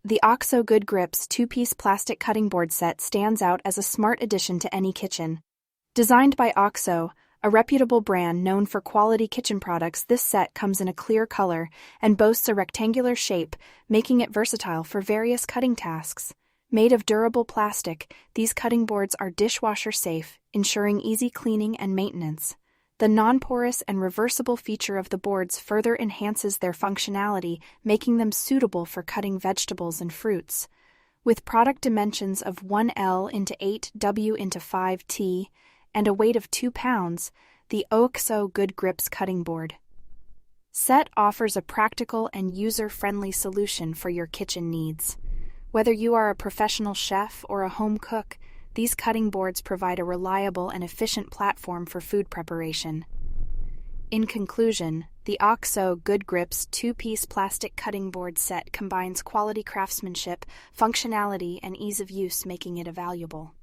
The OXO Good Grips 2-piece plastic cutting board set stands out as a smart addition to any kitchen. Designed by OXO, a reputable brand known for quality kitchen products, this set comes in a clear color and boasts a rectangular shape, making it versatile for various cutting tasks. Made of durable plastic, these cutting boards are dishwasher safe, ensuring easy cleaning and maintenance. The non-porous and reversible feature of the boards further enhances their functionality, making them suitable for cutting vegetables and fruits. With product dimensions of 1L into 8W into 5T and a weight of 2 pounds, the OXO Good Grips cutting board set offers a practical and user-friendly solution for your kitchen needs. Whether you are a professional chef or a home cook, these cutting boards provide a reliable and efficient platform for food preparation. In conclusion, the OXO Good Grips 2-piece plastic cutting board set combines quality craftsmanship, functionality, and ease of use, making it a valuable